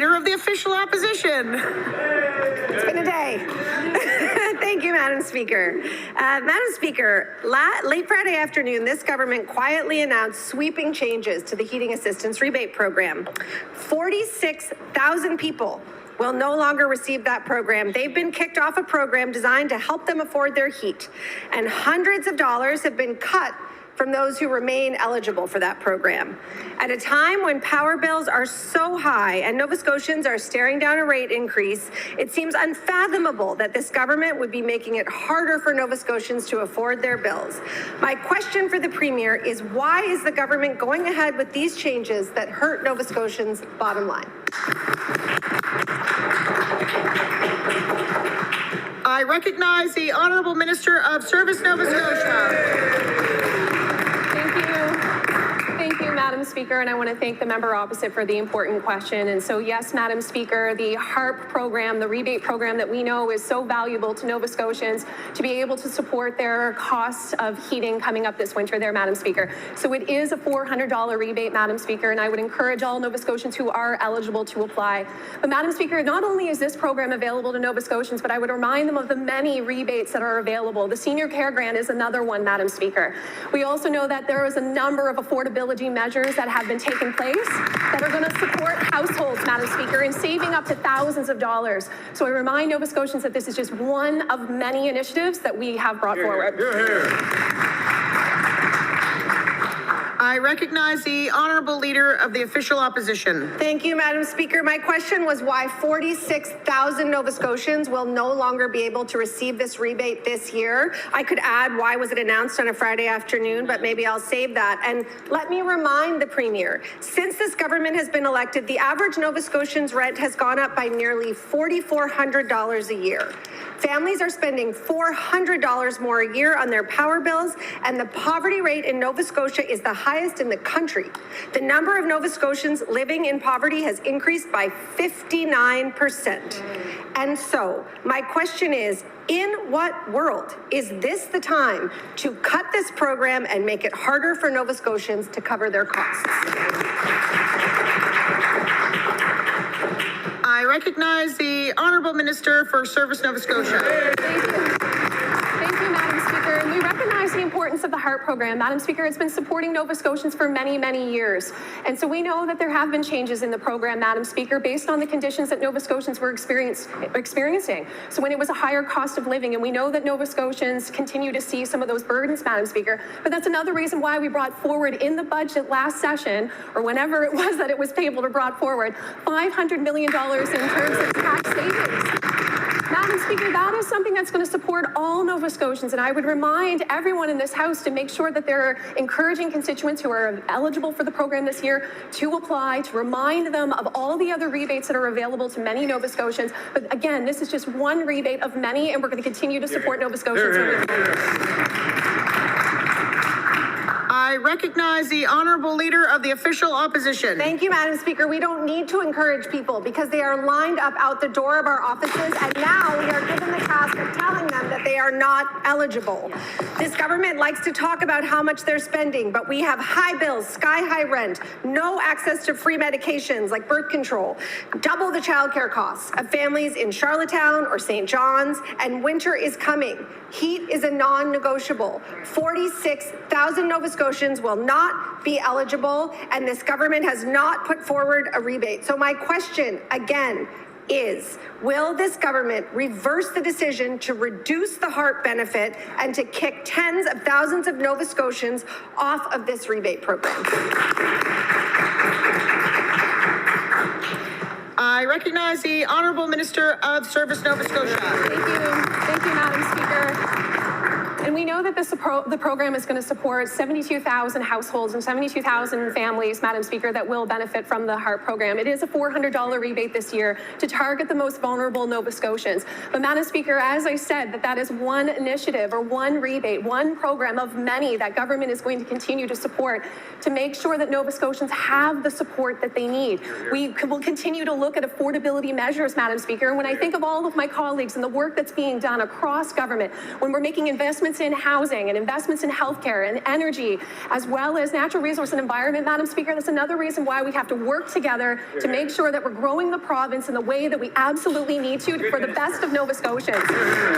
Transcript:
Leader of the Official Opposition. It's been a day. Thank you, Madam Speaker. Madam Speaker, late Friday afternoon, this government quietly announced sweeping changes to the heating assistance rebate program. 46,000 people will no longer receive that program. They've been kicked off a program designed to help them afford their heat, and hundreds of dollars have been cut from those who remain eligible for that program. At a time when power bills are so high and Nova Scotians are staring down a rate increase, it seems unfathomable that this government would be making it harder for Nova Scotians to afford their bills. My question for the Premier is, why is the government going ahead with these changes that hurt Nova Scotians' bottom line? I recognize the Honourable Minister of Service, Nova Scotia. Thank you, Madam Speaker, and I want to thank the member opposite for the important question. And so, yes, Madam Speaker, the HARP program, the rebate program that we know is so valuable to Nova Scotians to be able to support their costs of heating coming up this winter there, Madam Speaker. So it is a $400 rebate, Madam Speaker, and I would encourage all Nova Scotians who are eligible to apply. But Madam Speaker, not only is this program available to Nova Scotians, but I would remind them of the many rebates that are available. The senior care grant is another one, Madam Speaker. We also know that there is a number of affordability measures that have been taking place that are going to support households, Madam Speaker, in saving up to thousands of dollars. So I remind Nova Scotians that this is just one of many initiatives that we have brought forward. I recognize the Honourable Leader of the Official Opposition. Thank you, Madam Speaker. My question was why 46,000 Nova Scotians will no longer be able to receive this rebate this year. I could add why was it announced on a Friday afternoon, but maybe I'll save that. And let me remind the Premier, since this government has been elected, the average Nova Scotian's rent has gone up by nearly $4,400 a year. Families are spending $400 more a year on their power bills, and the poverty rate in Nova Scotia is the highest in the country. The number of Nova Scotians living in poverty has increased by 59%. And so, my question is, in what world is this the time to cut this program and make it harder for Nova Scotians to cover their costs? I recognize the Honourable Minister for Service, Nova Scotia. Thank you, Madam Speaker. And we recognize the importance of the HARP program. Madam Speaker, it's been supporting Nova Scotians for many, many years. And so we know that there have been changes in the program, Madam Speaker, based on the conditions that Nova Scotians were experiencing. So when it was a higher cost of living, and we know that Nova Scotians continue to see some of those burdens, Madam Speaker. But that's another reason why we brought forward in the budget last session, or whenever it was that it was tabled or brought forward, $500 million in terms of tax savings. Madam Speaker, that is something that's going to support all Nova Scotians, and I would remind everyone in this House to make sure that they're encouraging constituents who are eligible for the program this year to apply, to remind them of all the other rebates that are available to many Nova Scotians. But again, this is just one rebate of many, and we're going to continue to support Nova Scotians. I recognize the Honourable Leader of the Official Opposition. Thank you, Madam Speaker. We don't need to encourage people because they are lined up out the door of our offices, and now we are given the task of telling them that they are not eligible. This government likes to talk about how much they're spending, but we have high bills, sky-high rent, no access to free medications like birth control, double the childcare costs of families in Charlottetown or St. John's, and winter is coming. Heat is a non-negotiable. 46,000 Nova Scotians will not be eligible, and this government has not put forward a rebate. So my question, again, is, will this government reverse the decision to reduce the HARP benefit and to kick tens of thousands of Nova Scotians off of this rebate program? I recognize the Honourable Minister of Service, Nova Scotia. Thank you, Madam Speaker. And we know that the program is going to support 72,000 households and 72,000 families, Madam Speaker, that will benefit from the HARP program. It is a $400 rebate this year to target the most vulnerable Nova Scotians. But Madam Speaker, as I said, that is one initiative or one rebate, one program of many that government is going to continue to support to make sure that Nova Scotians have the support that they need. We will continue to look at affordability measures, Madam Speaker. And when I think of all of my colleagues and the work that's being done across government, when we're making investments investments in housing and investments in healthcare and energy, as well as natural resource and environment, Madam Speaker. That's another reason why we have to work together to make sure that we're growing the province in the way that we absolutely need to for the best of Nova Scotians.